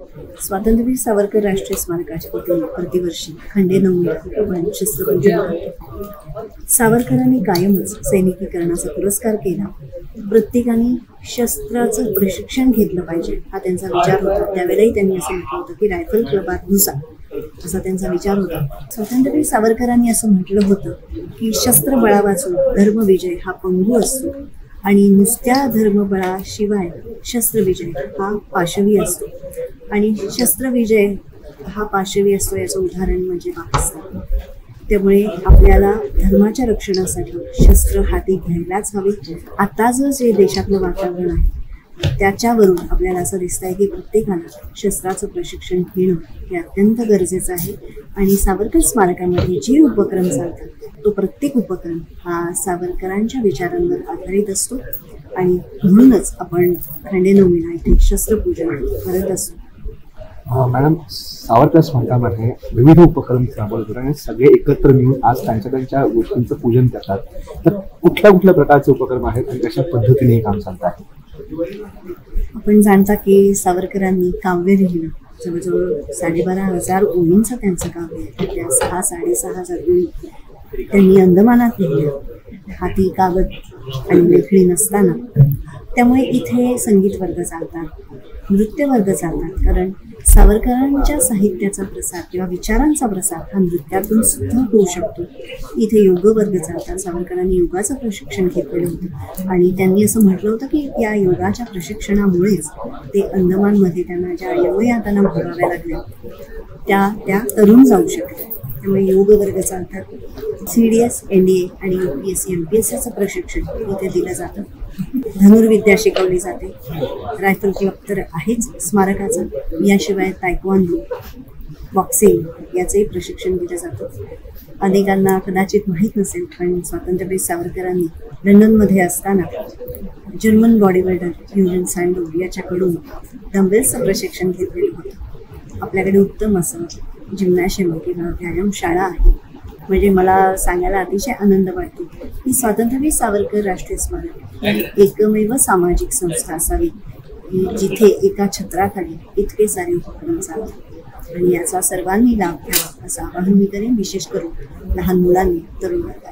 स्वातंत्र्यवीर सावरकर राष्ट्रीय स्मारकाच्या वतीने प्रतिवर्षी खंडेनवमीला आपण शस्त्रपूजन करतो. सावरकरांनी कायमच सैनिकीकरणाचा पुरस्कार केला. प्रत्येकाने शस्त्राचं प्रशिक्षण घेतलं पाहिजे हा त्यांचा विचार होता. त्यावेळेलाही त्यांनी असं म्हटलं होतं की रायफल क्लबात घुसा, असा त्यांचा विचार होता. स्वातंत्र्यवीर सावरकरांनी असं म्हटलं होतं की शस्त्र बळावाचून धर्मविजय हा पंगू असतो आणि नुसत्या धर्मबळाशिवाय शस्त्रविजय हा पाशवी असतो आणि शस्त्रविजय हा पाशवी असतो याचं उदाहरण म्हणजे पाकिस्तान. त्यामुळे आपल्याला धर्माच्या रक्षणासाठी शस्त्र हाती घ्यायलाच हवे. आताचं जे देशातलं वातावरण आहे त्याच्यावरून आपल्याला असं दिसत आहे की प्रत्येकाला शस्त्राचं प्रशिक्षण घेणं हे अत्यंत गरजेचं आहे. आणि सावरकर स्मारकामध्ये जे उपक्रम चालतात तो प्रत्येक उपक्रम हा सावरकरांच्या विचारांवर आधारित असतो आणि म्हणूनच आपण खंडेनवमीला इथे शस्त्रपूजन करत असतो. मॅडम, सावरकर स्मारकामध्ये विविध उपक्रम राबवले आणि सगळे एकत्र मिळून आज त्यांच्या गोष्टींचं पूजन करतात. तर कुठल्या प्रकारचे उपक्रम आहेत आणि कशा पद्धतीने हे काम चालत आहे? आपण जाणता की सावरकरांनी काव्य लिहिलं. जवळजवळ 12,500 ओळींचं त्यांचं काव्य आहे. त्या 6,000-6,500 ओळी त्यांनी अंदमानात लिहिल्या. हाती कागद आणि लेखणी नसताना. त्यामुळे इथे संगीत वर्ग चालतात, नृत्य वर्ग चालतात. कारण सावरकरांच्या साहित्याचा प्रसार किंवा विचारांचा प्रसार हा नृत्यातून सुद्धा होऊ शकतो. इथे योग वर्ग चालतात. सावरकरांनी योगाचं प्रशिक्षण घेतलेलं होतं आणि त्यांनी असं म्हटलं होतं की या योगाच्या प्रशिक्षणामुळेच ते अंदमानमध्ये त्यांना ज्या यमयातना भोगाव्या लागल्या त्या तरुण जाऊ शकले. त्यामुळे योग वर्ग चालतात. CDS, NDA आणि UPSC MPSCचं प्रशिक्षण इथे दिलं जातं. धनुर्विद्या शिकवली जाते. रायफल क्लब तर आहेच स्मारकाचा. याशिवाय तायक्वांदो, बॉक्सिंग याचंही प्रशिक्षण दिलं जातं. अनेकांना कदाचित माहीत नसेल पण स्वातंत्र्यवीर सावरकरांनी लंडनमध्ये असताना जर्मन बॉडी बिल्डर युजन सँडो याच्याकडून डंबेल्सचं प्रशिक्षण घेतलेलं होतं. आपल्याकडे उत्तम असं जिम्नॅशियम किंवा व्यायामशाळा आहे. म्हणजे मला सांगायला अतिशय आनंद वाटतो की स्वातंत्र्यवीर सावरकर राष्ट्रीय स्मारक ही एकमेव सामाजिक संस्था असावी की जिथे एका छत्राखाली इतके सारे उपक्रम चालतात आणि याचा सर्वांनी लाभ घ्यावा असं आवाहन मी करेन, विशेष करून लहान मुलांनी, तरुण वर्गाने.